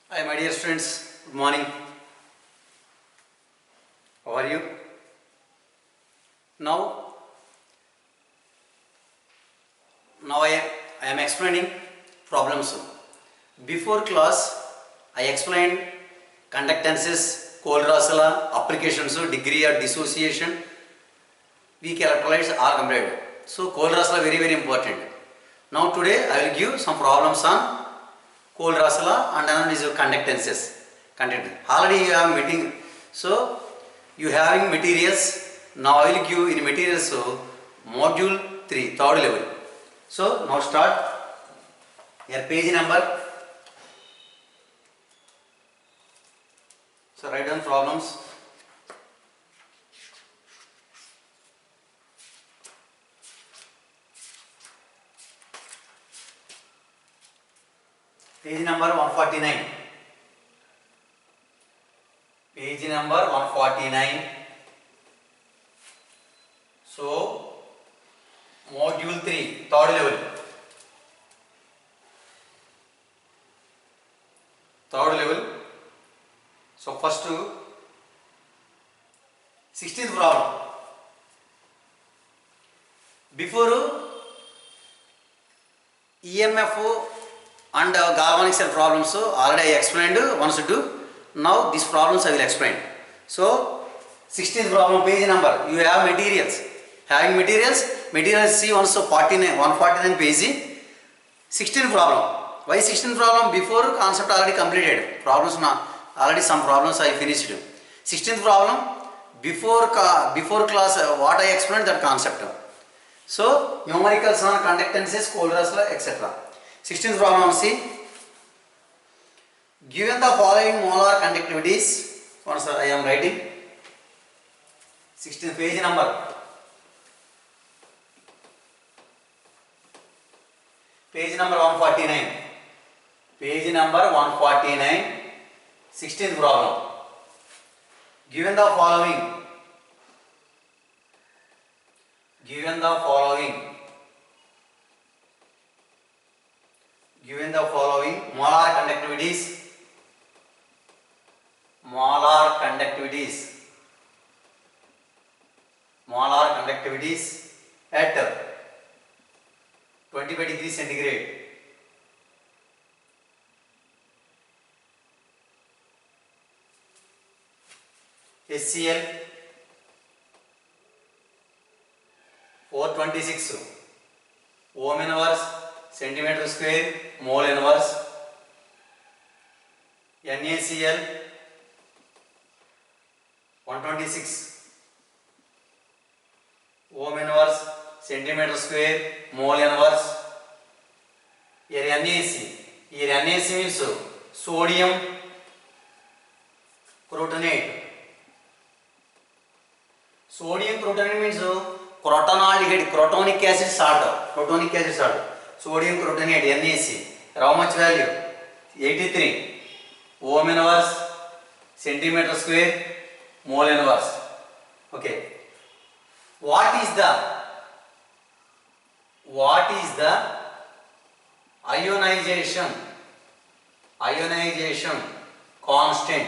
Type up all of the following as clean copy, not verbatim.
Hi, my dear students. Good morning. How are you? Now, I am explaining problems. Before class, I explained conductances, Cole-Ross law, applications, degree or dissociation, weak electrolytes are compared. So, Cole-Ross law very important. Now, today I will give some problems on Cole-Ross law and another is conductances. Already you have meeting. So, you having materials. Now I will give in materials module 3, third level. So now start. Here page number. So write down problems. Page number 149. Page number 149. So module 3, third level. Third level. So first 16th problem. Before EMF and galvanic cell problems already I explained once to. Now these problems I will explain. So 16th problem page number. You have materials. Having materials see once 149 page. 16th problem. Why 16th problem? Before concept already completed. Problems not already some problems I finished. 16th problem before class what I explained that concept. So numericals on conductances, Cole-Ross law, etc. 16th problem see. Given the following molar conductivities, once I am writing 16th page number. Page number 149. Page number 149. 16th problem. Given the following. Given the following molar conductivities. Molar conductivities at 25 degrees centigrade. HCl 426 ohm inverse centimeter square mole inverse. NaCl 126 ohm inverse centimeter square mole inverse. Here NaC. Here NaC means sodium crotonate. Sodium crotonate means crotonaldehyde, crotonic acid salt. Sodium crotonate NaC. How much value? 83 ohm inverse centimeter square mole inverse. Okay. What is the ionization constant?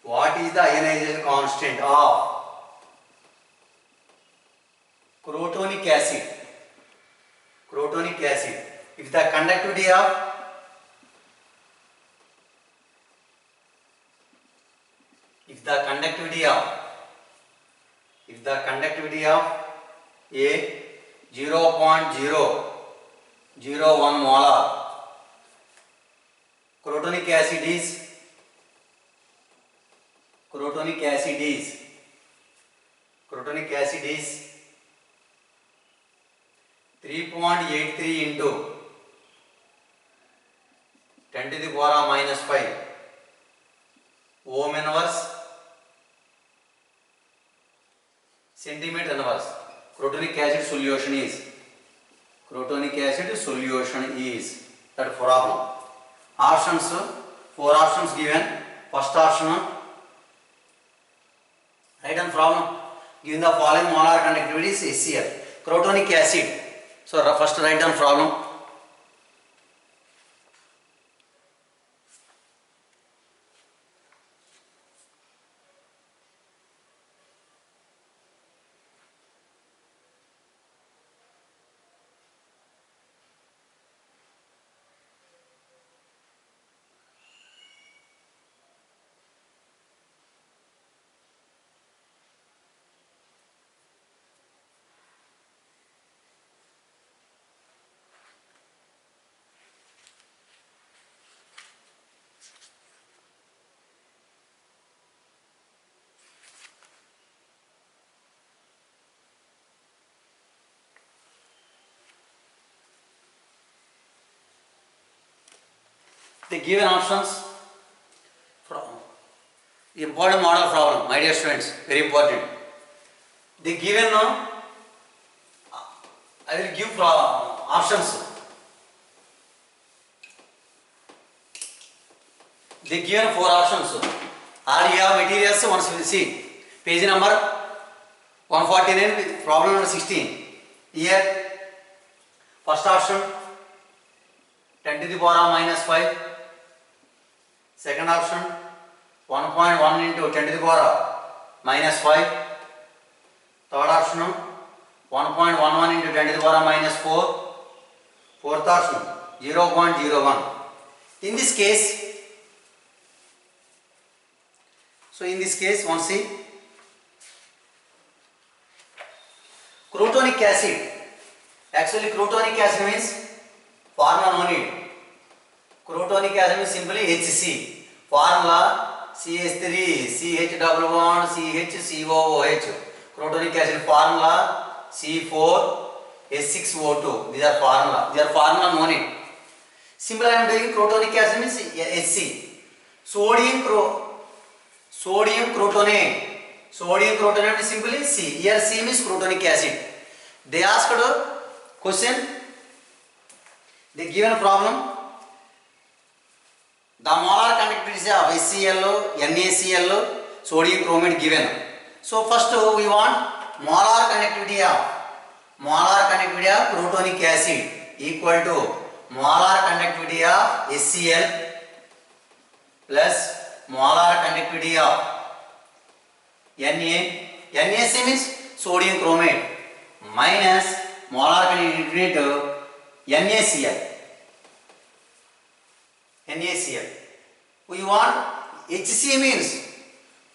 What is the ionization constant of crotonic acid? If the conductivity of a 0.001 molar crotonic acid is 3.83 into 10 to the power minus 5 ohm inverse centimeter inverse. Crotonic acid solution is that problem. Options, 4 options given. First option, write down problem. Given the following molar conductivity is HCl, crotonic acid. So first write down problem. The given options from important model problem, my dear students, very important. The given I will give options. They given 4 options. Or you have materials, once you will see. Page number 149, problem number 16. Here, first option 10 to the power of minus 5. Second option 1.1 into 10 to the power of minus 5. Third option 1.11 into 10 to the power of minus 4. Fourth option 0.01. In this case, one see, crotonic acid. Actually, crotonic acid means formula no need. Crotonic acid means simply HC. Formula CH3, CH double bond, CH, COOH. Crotonic acid formula C4, H6O2. These are formula no need. Simply I am taking crotonic acid means HC. Sodium crotonate. Sodium crotonate is simply C. Here C means crotonic acid. They asked a question. They given a problem. The molar conductivity of HCl, NaCl, sodium chromate given. So first we want molar conductivity of protonic acid equal to molar conductivity of HCl plus molar conductivity of Na. NaC means sodium chromate minus molar conductivity of NaCl. We want HC means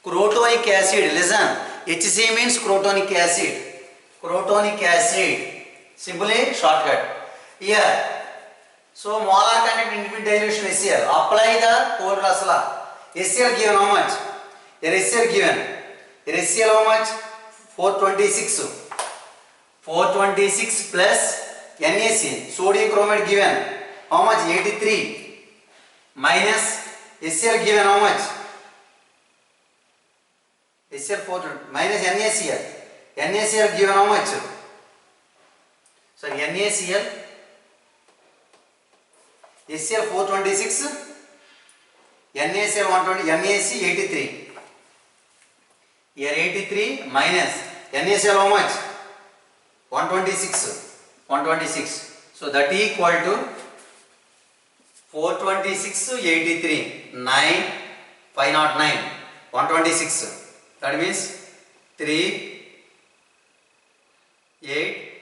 crotonic acid. Listen, HC means crotonic acid. Crotonic acid. Simply shortcut. Here, so molar conductivity dilution HCl. Apply the Cole-Ross law. HCl given how much? Here HCl given. Here HCl how much? 426. 426 plus NaC. Sodium chromate given how much? 83. Minus HCl given how much? HCl 420 minus NaCl. NaCl given how much? Sorry, NaCl. HCl 426. NaCl 120. NaC 83. Here 83 minus NaCl how much? 126. 126. So that equal to 426 to 83, 9, 509, 126. That means 3, 8,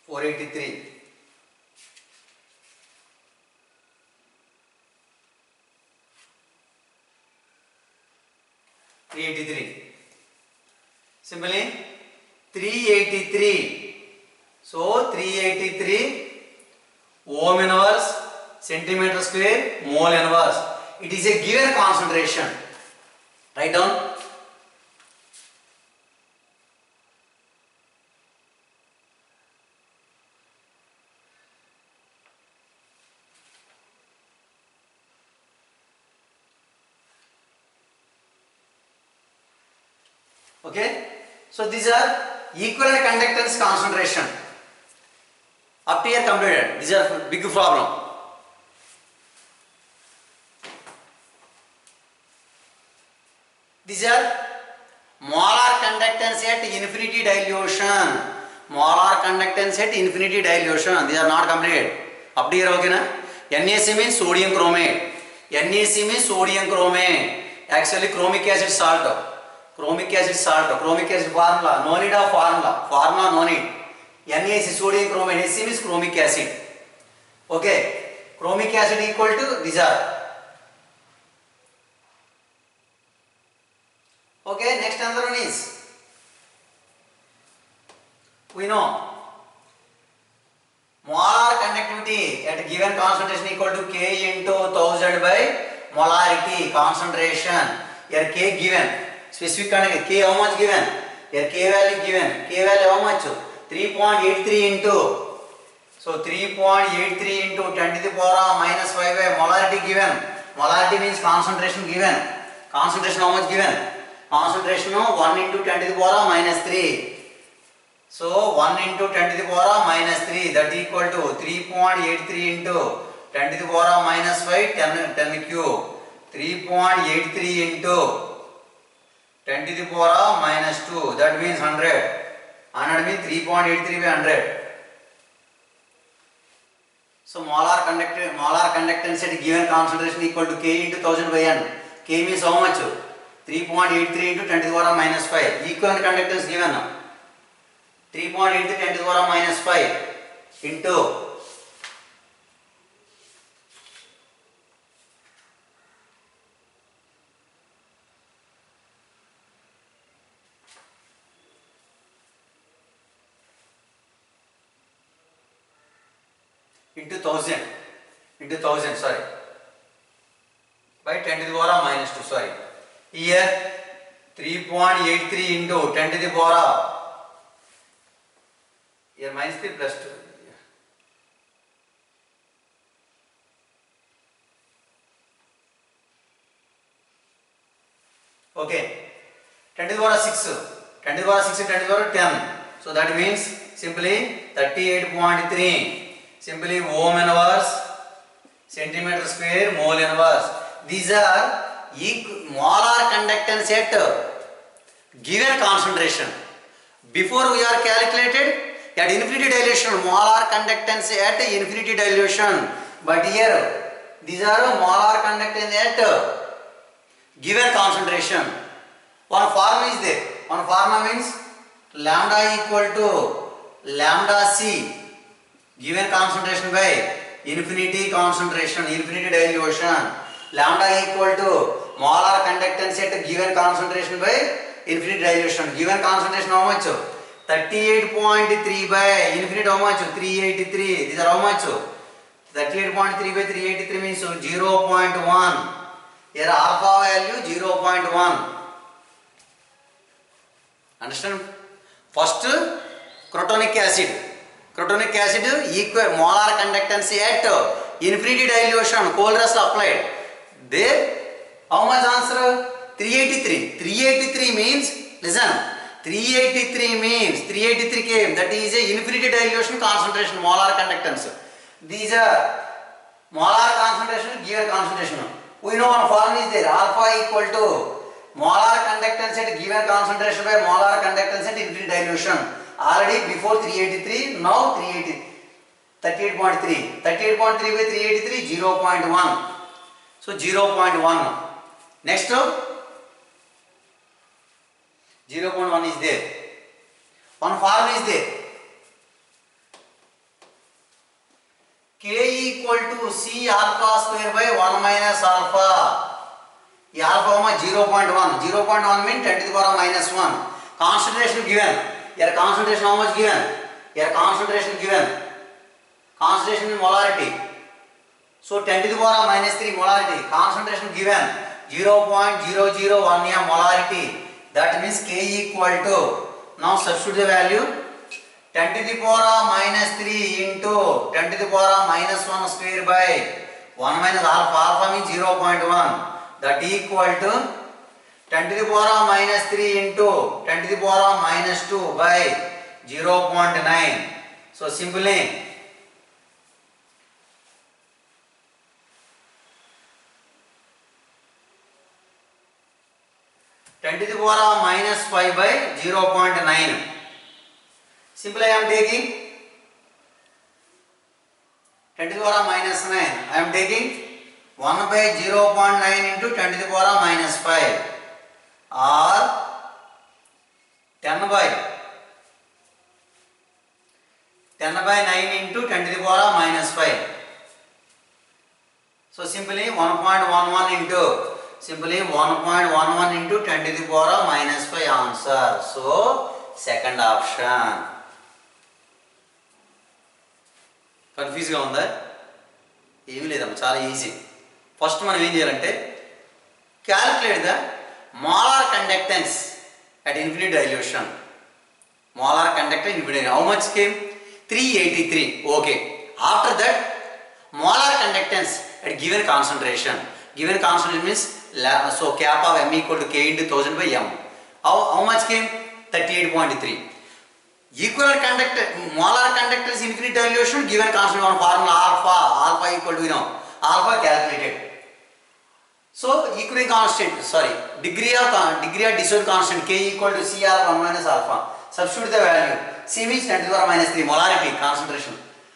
483. Simply 383. So 383 ohm inverse centimeter square mole inverse. It is a given concentration. Write down. Okay. So these are equivalent conductance concentration. Up to here completed. These are big problem. These are molar conductance at infinity dilution. Molar conductance at infinity dilution. These are not completed. Up to here, okay na? NaC means sodium chromate. NaC means sodium chromate. Actually, chromic acid salt. Chromic acid salt. Chromic acid formula. No need of formula. Formula no need. NaC sodium chromate. Hc means chromic acid. Okay. Chromic acid equal to these are. Okay, next another one is, we know molar conductivity at given concentration equal to K into 1000 by molarity concentration. Here K given, specific conductivity, K how much given? Here K value given, K value how much? 3.83 into, So 3.83 into 10 to the power minus 5 by molarity given. Molarity means concentration given. Concentration how much given? Concentration 1 into 10 to the power minus 3. So 1 into 10 to the power minus 3, that is equal to 3.83 into 10 to the power minus 5, 10 cube. 3.83 into 10 to the power minus 2, that means 100. 100 means 3.83 by 100. So molar conductance at given concentration equal to K into 1000 by N. K means how much? 3.83 into 10 to the power minus 5. Equivalent conductance given. 3.83 10 to the power minus 5 into 1000 sorry by 10 to the power minus 2 sorry. Here 3.83 into 10 to the power here minus 3 plus 2. Okay, 10 to the power 6, 10 to the power 6, 10 to the power 10. So that means simply 38.3, simply ohm inverse, centimeter square, mole inverse. These are molar conductance at given concentration. Before we are calculated at infinity dilution, molar conductance at infinity dilution. But here these are molar conductance at given concentration. One formula is there. One formula means lambda equal to lambda c given concentration by infinity concentration, infinity dilution. Lambda equal to molar conductance at given concentration by infinity dilution. Given concentration how much? 38.3 by infinity how much? 383. These are how much? 38.3 by 383 means 0.1. Here alpha value 0.1. Understand? First crotonic acid. Crotonic acid equal molar conductance at infinity dilution. Kohlrausch applied. There how much answer? 383. 383 means listen. 383 means 383 came. That is a infinity dilution concentration molar conductance. These are molar concentration given concentration. We know one formula is there. Alpha equal to molar conductance at given concentration by molar conductance at infinity dilution. Already before 383, now 380. 38.3. 38.3 by 383, 0.1. So 0.1. Next 0.1 is there. One formula is there. K equal to C alpha square by 1 minus alpha. Alpha 0.1. 0.1 means 10 to the power minus 1. Concentration given. Here concentration how much given? Here concentration given. Concentration in molarity. So 10 to the power minus 3 molarity. Concentration given 0.001 molarity. That means K equal to, now substitute the value, 10 to the power minus 3 into 10 to the power minus 1 square by 1 minus alpha. Alpha means 0.1. That equal to 10 to the power minus 3 into 10 to the power minus 2 by 0.9. So simply 10 to the power minus 5 by 0.9. Simply I am taking 10 to the power minus 9. I am taking 1 by 0.9 into 10 to the power minus 5 or 10 by 9 into 10 to the power minus 5. So simply 1.11 into 10 to the power minus 5 answer. So second option. Confused గా ఉందా? ఏమీ లేదమ్మా, చాలా easy. First మనం ఏం చేయాలంటే calculate the molar conductance at infinite dilution. Molar conductance infinite. How much came? 383. Okay. After that, molar conductance at given concentration. Given concentration means so kappa of M equal to K into 1000 by M. How much came? 38.3. Equivalent molar conductance infinite dilution given constant on formula alpha equal to alpha calculated. So equilibrium constant, degree of dissolution constant K equal to C alpha 1 minus alpha. Substitute the value. C means 10 to the power minus 3 molarity concentration.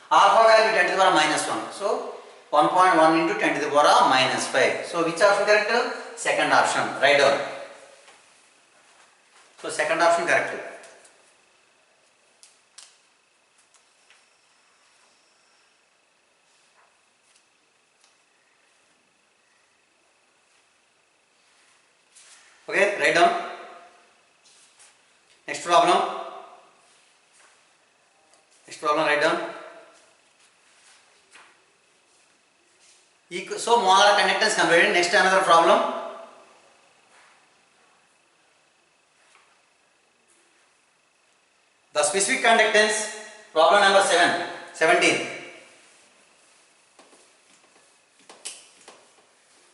Alpha value 10 to the power minus 1. So 1.1 into 10 to the power minus 5. So which option correct? Second option. Write down. So second option correct. Okay, write down. Next problem, write down. So molar conductance compared. Next another problem. The specific conductance, problem number 17.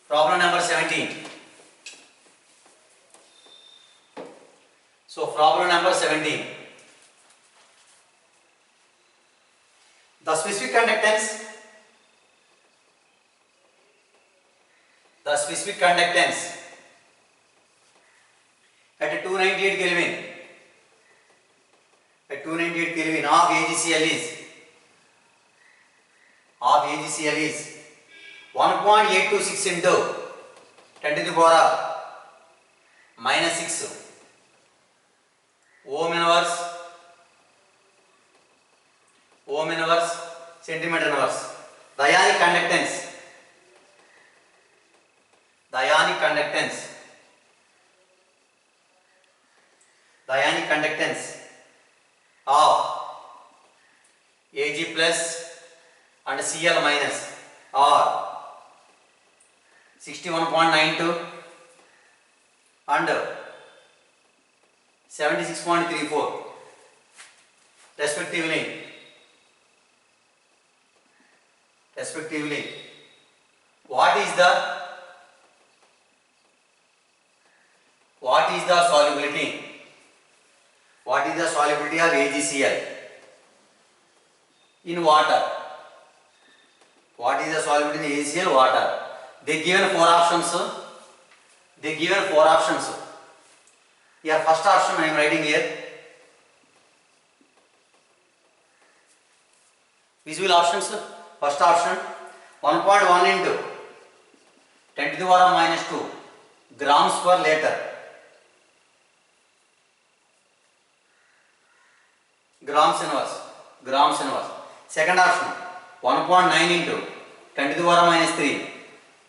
Problem number 17. So problem number 17. The specific conductance at 298 Kelvin of AgCl is 1.826 into 10 to the power minus 6 ohm inverse centimeter inverse. The ionic conductance of Ag plus and Cl minus are 61.92 and 76.34 respectively. What is the solubility? What is the solubility of AgCl in water? What is the solubility in AgCl water? They given four options. Here first option I am writing here. Visual options. First option 1.1 into 10 to the power minus 2 grams per liter. Grams inverse. Second option 1.9 into 10 to the power minus 3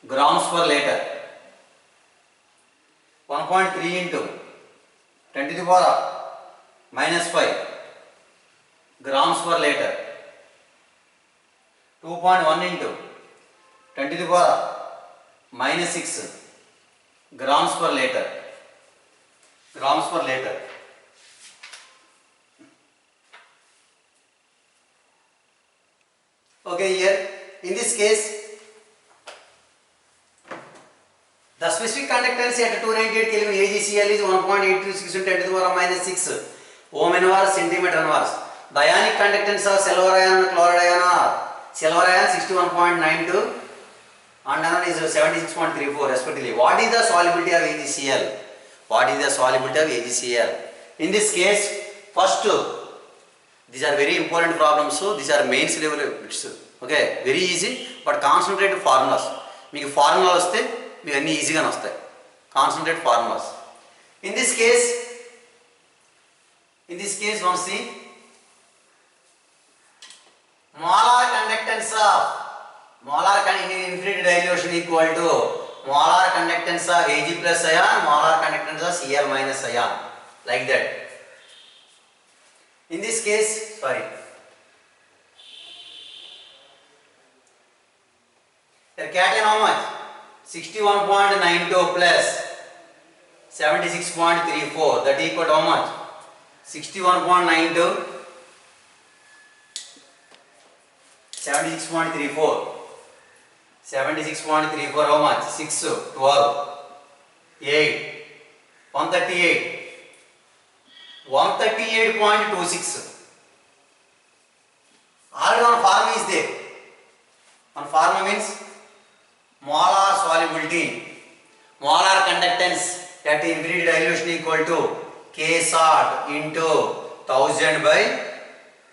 grams per liter. 1.3 into 10 to the power minus 5 grams per liter. 2.1 into 10 to the power minus 6 grams per liter. Okay, here in this case the specific conductance at 298 Kelvin AgCl is 1.826 into 10 to the power minus 6 ohm inverse centimeter inverse. The ionic conductance of silver ion and chloride ion are silver ion 61.92 and another is 76.34 respectively. What is the solubility of AgCl? In this case, first, these are very important problems. So these are mains level bits. Okay, very easy, but concentrated formulas. మీకు formula వస్తే మీకు అన్ని ఈజీగానే వస్తాయి. Concentrate formulas. In this case, one see molar conductance of infinite dilution equal to molar conductance of Ag plus ion, molar conductance of Cl minus ion, like that. In this case, the cation how much? 61.92 plus 76.34, that equal to how much? 61.92 76.34. 76.34 how much? 6, 12, 8, 138. 138.26. Already one formula is there. One formula means molar solubility, molar conductance at infinity dilution equal to K salt into 1000 by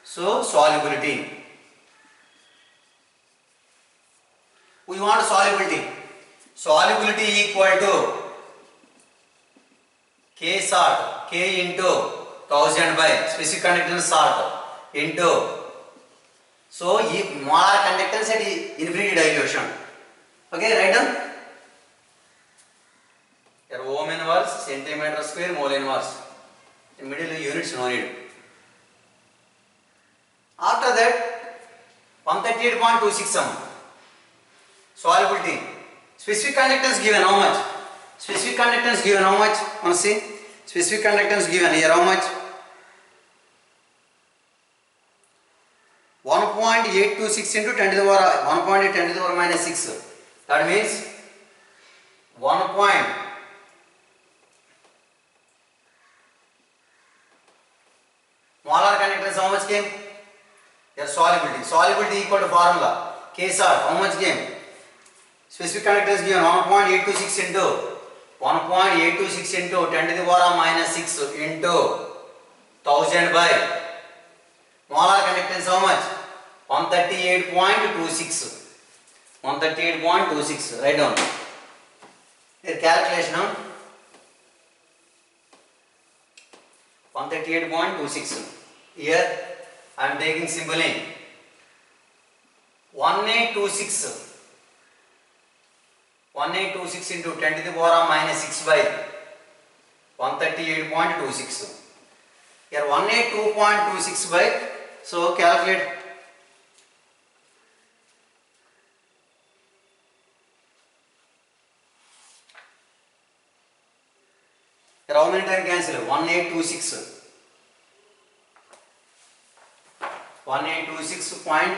solubility. We want solubility. Solubility equal to K salt, K into 1000 by specific conductance salt into molar conductance at infinity dilution. Okay, write down. Your ohm inverse, centimeter square, mole inverse. In middle units no need. After that, 138.26 sum. Solubility. Specific conductance given how much? Specific conductance given how much? Want to see? Specific conductance given here how much? 1.826 into 10 to the power 1.8 10 to the power minus 6. That means 1. Molar conductance how much came? Your solubility. Solubility equal to formula K salt. How much came? Specific conductance given 1.826 into 1.826 into 10 to the power minus 6 into 1000 by molar conductance how much? 138.26. 138.26. Write down. Here calculation. 138.26. Here I am taking simply 1826. 1826 into 10 to the power minus 6 by 138.26. Here 182.26 by, so calculate. Here how many times cancel? 1826. 1826 point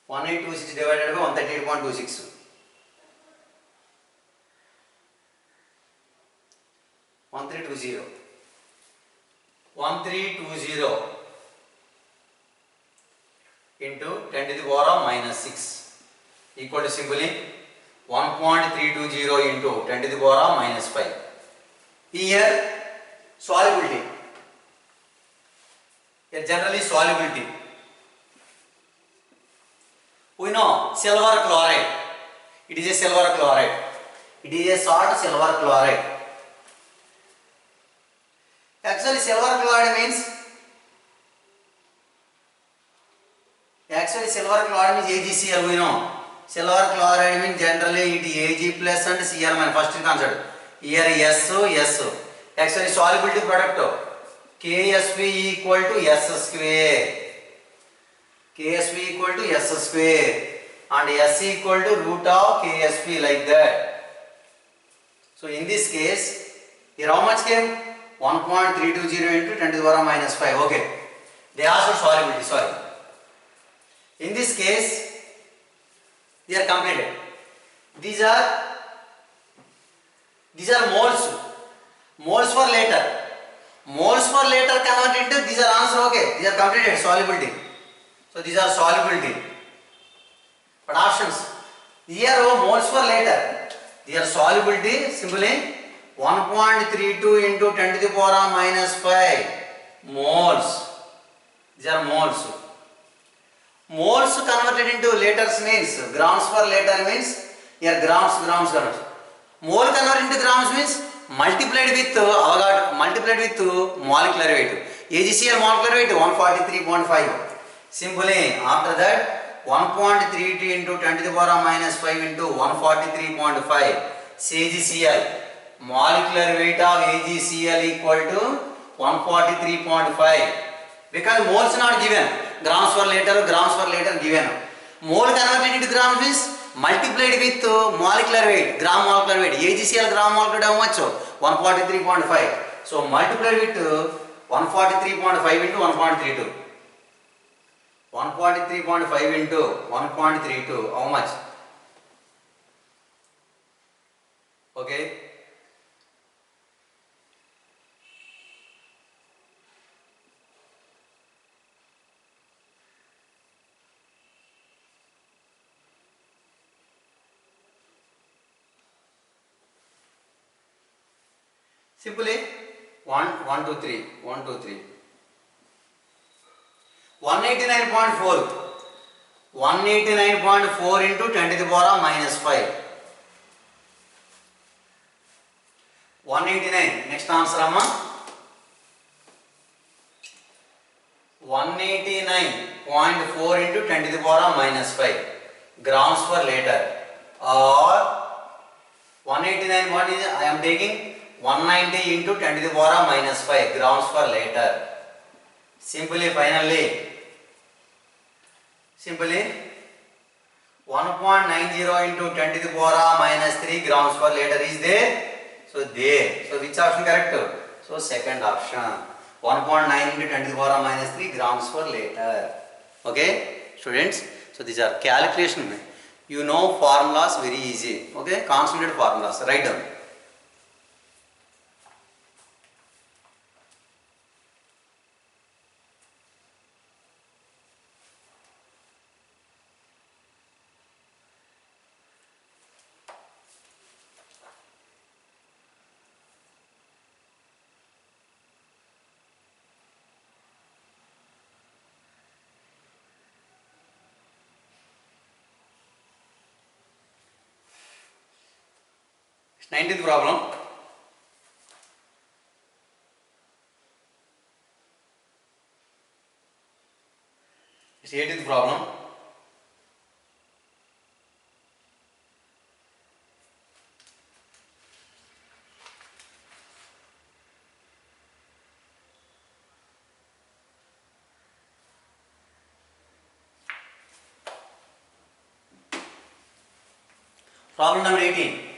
1826 divided by 138.26. 1320. 1320 into 10 to the power minus 6 equal to simply 1.320 into 10 to the power minus 5. Here solubility. Here generally solubility. We know silver chloride. It is a silver chloride. It is a salt silver chloride. Actually silver chloride means AgCl. We know silver chloride means generally it is Ag plus and Cl minus. First concept. Here S. Actually solubility product KSV equal to S square. KSV equal to S square and S equal to root of KSV like that. So in this case, here how much came? 1.320 into 10 to the power minus 5. Okay. They asked for solubility, sorry. In this case, they are completed. These are moles. Moles for later. Moles for later converted into these are answer. Okay. These are completed solubility. So these are solubility. But options. Here moles for later. These are solubility simply 1.32 into 10 to the power minus 5 moles. These are moles. Moles converted into liters means grams per liter means here grams. Mole converted into grams means multiplied with molecular weight. AgCl molecular weight 143.5. Simply after that 1.32 into 10 to the power minus 5 into 143.5 AgCl molecular weight of AgCl equal to 143.5 because moles not given, grams per liter given. Mole converted into grams means multiplied with molecular weight, gram molecular weight. AgCl gram molecular weight how much? 143.5. So multiplied with 143.5 into 1.32. 143.5 into 1.32 how much? Okay. Simply 1, 2, 3, 1, 2, 3. 189.4. 189.4 into 10 to the power minus 5. 189. Next answer, Amma. 189.4 into 10 to the power minus 5 grams per liter, or 189. What is I am taking 190 into 10 to the power minus 5 grams per liter. Simply 1.90 into 10 to the power minus 3 grams per liter is there. So which option correct? So second option. 1.9 into 10 to the power minus 3 grams per liter. Okay, students. So these are calculation. You know formulas very easy. Okay, concentrated formulas. Write down. Nineteenth problem. It's 18th problem. Problem number 18.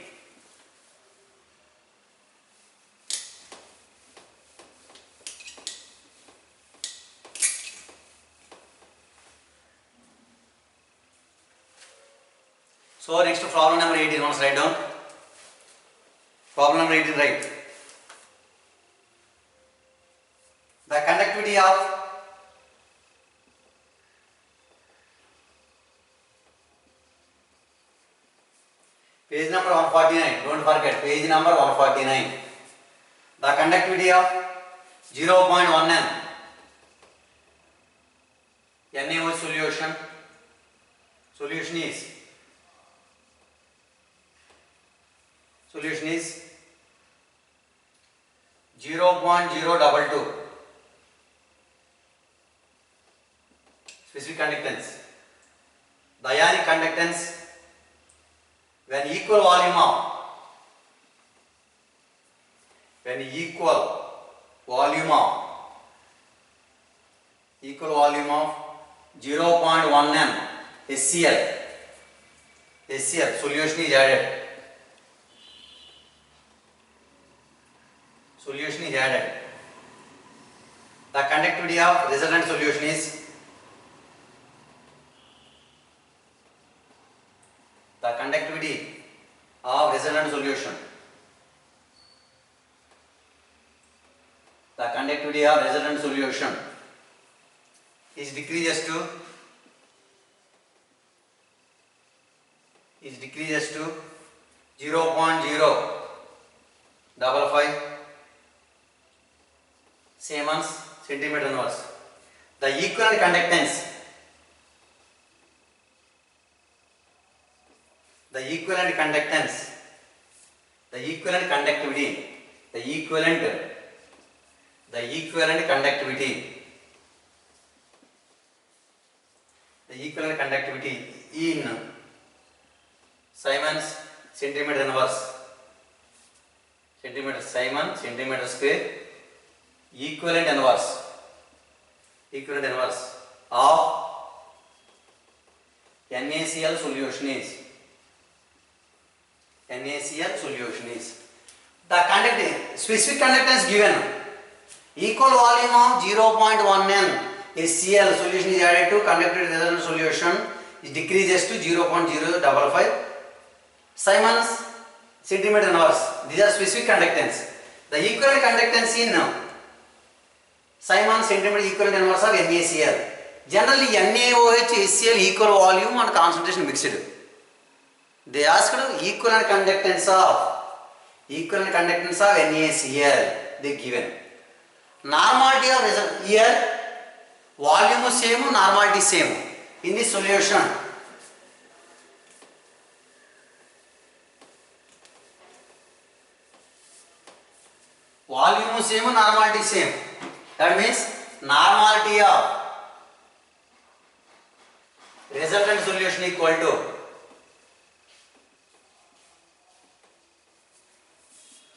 So next to problem number 18, once write down. Problem number 18, write. The conductivity of page number 149, don't forget page number 149. The conductivity of 0.1 N NaOH solution. Solution is 0.022. Specific conductance. The ionic conductance when equal volume of 0.1 m HCl solution is added. The conductivity of resultant solution is decreases to 0.055 Siemens centimeter inverse. The equivalent conductance, the equivalent conductivity in Siemens centimeter inverse, Siemens centimeter square, equivalent inverse of NaCl solution is NaCl solution is. The specific conductance given, equal volume of 0.1 N HCl solution is added to conducted resultant solution, it decreases to 0.055 Siemens centimeter inverse. These are specific conductance. The equivalent conductance in Siemens centimeter equivalent inverse of NaCl. Generally NaOH HCl equal volume and concentration mixed. They asked equivalent conductance of NaCl. They given. Normality of result here, volume same, normality same in this solution. Volume same, normality same. That means normality of resultant solution equal to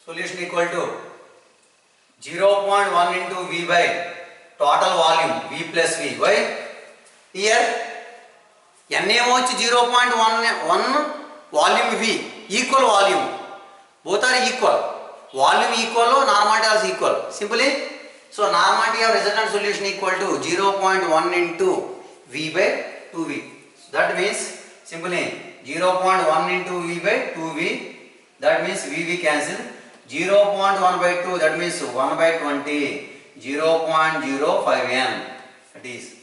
solution equal to 0.1 into V by total volume V plus V. Why? Here NaOH 0.1 volume V equal volume. Both are equal. Volume equal, normality also equal. Simply, so normality of resultant solution equal to 0.1 into V by 2V. So that means simply 0.1 into V by 2V. That means VV cancel. 0.1 by 2, that means 1 by 20. 0.05 N. That is.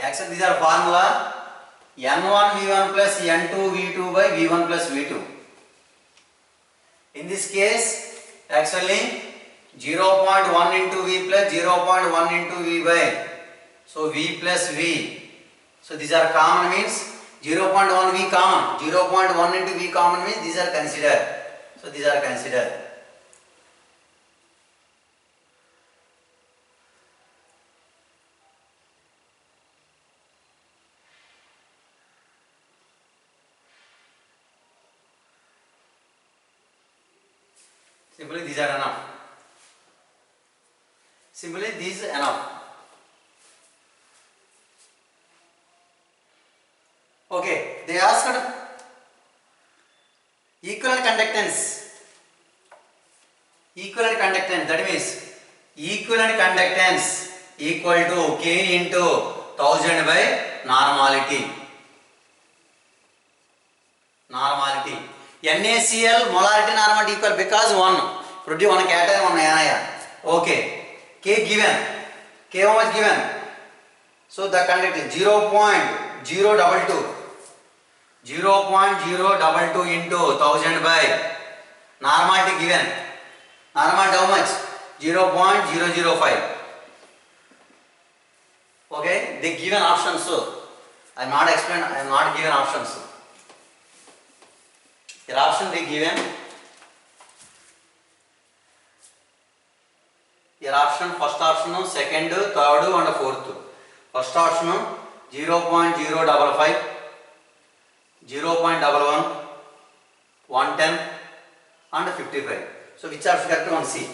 Actually, these are formula N1 V1 plus N2 V2 by V1 plus V2. In this case, actually 0.1 into V plus 0.1 into V by, so V plus V. So these are common means 0.1 V common, 0.1 into V common means these are considered. So these are considered. Simply these are enough. Simply these enough. Okay, they asked equivalent conductance. Equivalent conductance, that means equivalent conductance equal to K into 1000 by normality. Normality. NaCl molarity normality equal because 1. Produce 1 cation, 1 anion. Okay. K given. K how much given? So the conductance 0.022. 0.022 into 1000 by normality given. Normality how much? 0.005. Okay, they given options, so I am not explain. I am not given options. Your option they given. Your option, first option, second, third and fourth. First option 0.055, 0.11, 110 and 55. So which are correct? One C.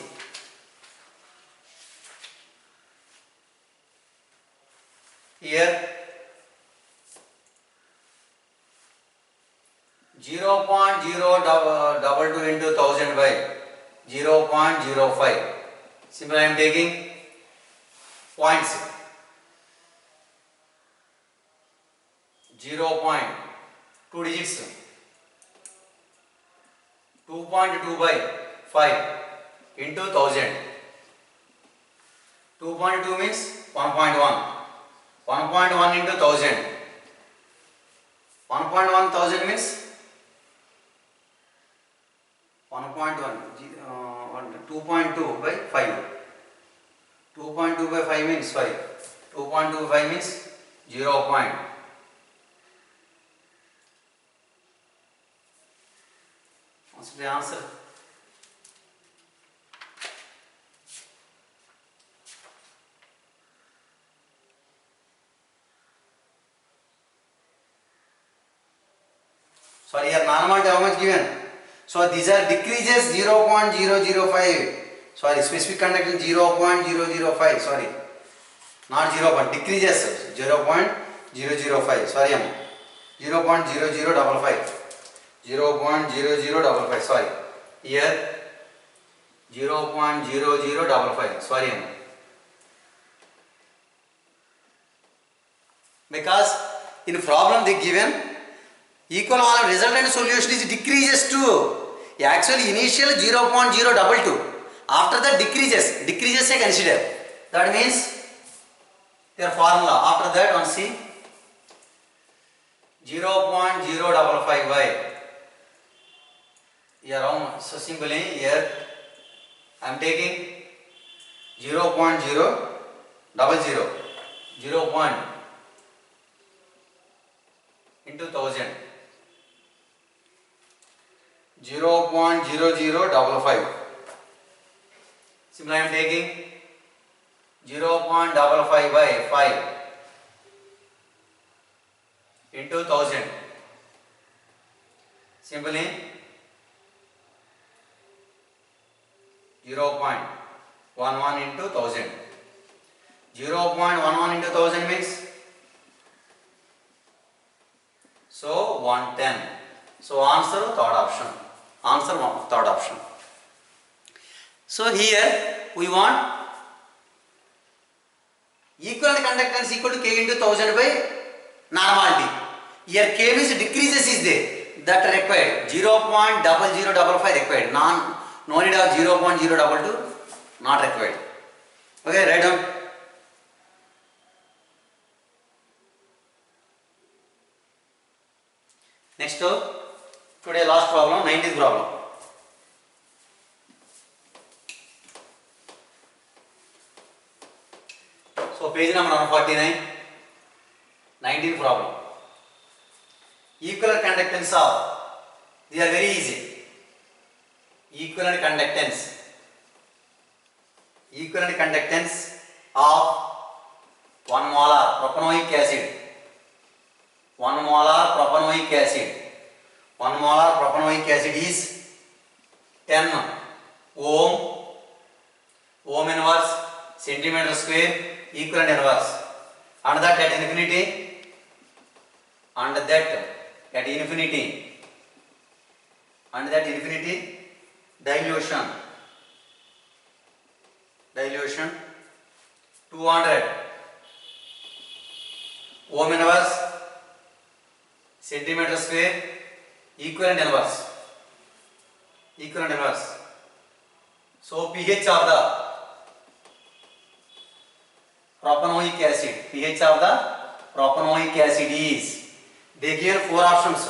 Here 0.022 into 1000 by 0.05. Simply I am taking points. 0.2 digits. 2.2 by 5 into 1000. 2.2 means 1.1. 1.1 into 1000. 1.1 thousand means 1.1. 2.2 by 5. 2.2 by 5 means 5. 2.25 means 0. What's the answer? Sorry, here normality how much given? So these are decreases 0.005 sorry, specific conductance 0.005, sorry, not 0, decreases 0.005, sorry, 0.0055, 0.0055, sorry, here 0.0055, sorry, because in problem they given equal volume resultant solution is decreases to actually initial 0.022, after that decreases I consider, that means their formula, after that one see 0.055y here, so simply here I am taking 0.000, 0 point into 1000, 0.0055, simply I am taking 0.55 by 5 into 1000, simply 0.11 into 1000, 0.11 into 1000 means so 110. So answer third option. Answer third option. So here we want equivalent conductance equal to K into 1000 by normality. Here K means decreases is there, that required 0.0055 required, no need of 0.022 not required. Okay, write down. Next today last problem, 19th problem. So page number 149, 19th problem. Equivalent conductance of, these are very easy. Equivalent conductance of 1 molar propanoic acid. 1 molar propanoic acid is 10 ohm inverse centimeter square equivalent inverse, and that at infinity, and that at infinity dilution 200 ohm inverse centimeter square equivalent inverse. So pH of the propanoic acid is, they give 4 options.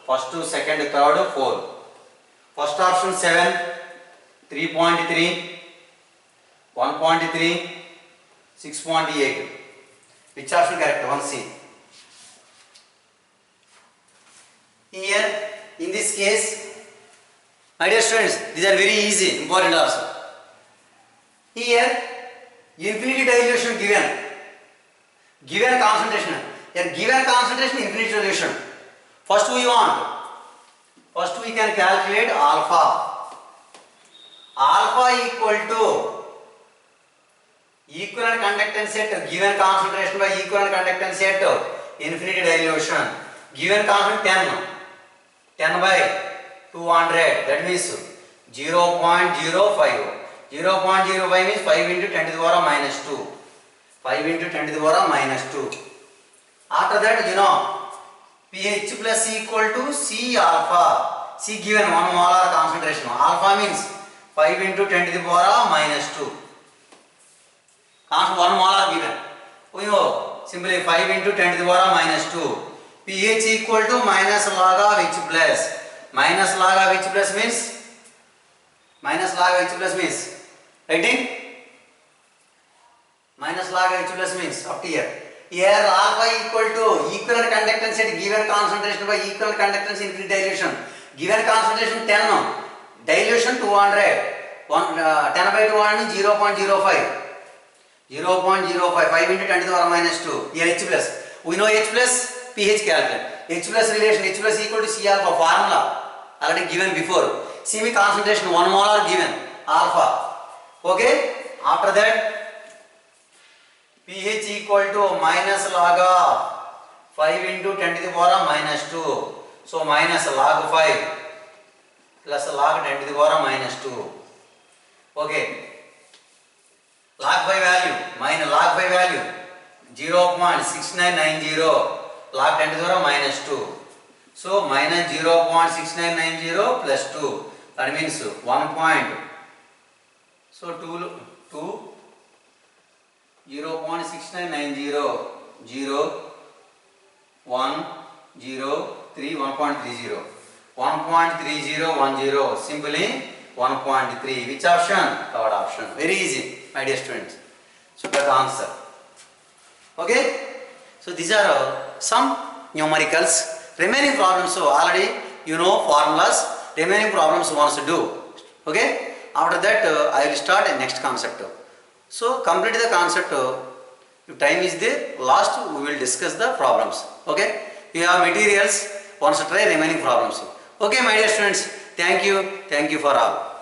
First, second, third, 4. First option 7, 3.3, 1.3, 6.8. Which option correct? 1C. Here, in this case, my dear students, these are very easy, important also. Here, infinity dilution given concentration. Here, given concentration, infinity dilution. First we can calculate alpha. Alpha equal to equivalent conductance at given concentration by equivalent conductance at infinity dilution. Given concentration 10 by 200, that means 0.05. 0.05 means 5 into 10 to the power minus 2. 5 into 10 to the power minus 2. After that, pH plus equal to C alpha. C given 1 molar concentration. Alpha means 5 into 10 to the power minus 2. 1 molar given. We know simply 5 into 10 to the power minus 2. pH equal to minus log of H plus. Minus log of H plus means writing? Minus log of H plus means up to here. Here alpha equal to equivalent conductance at given concentration by equivalent conductance infinity dilution. Given concentration 10, dilution 200. 10 by 200 means 0.05. 0.05. 5 into 10 to the power minus 2. Here H plus. We know H plus, pH calculate. H plus relation, H plus equal to C alpha formula already given before. CB concentration 1 molar given alpha. Okay. After that pH equal to minus log of 5 into 10 to the power minus 2. So minus log 5 plus log 10 to the power minus 2. Okay. Log 5 value minus log 5 value 0.6990, log 10 to the power minus 2. So minus 0.6990 plus 2. That means 1 point. So 0.6990 0 1 0 3 1.30 1.3010 simply 1.3. Which option? Third option. Very easy, my dear students. So that answer. Okay. So these are some numericals. Remaining problems, so already you know formulas. Remaining problems wants to do. Okay. After that I will start a next concept. So complete the concept. If time is there, last we will discuss the problems. Okay. You have materials. Once try remaining problems. Okay, my dear students. Thank you for all.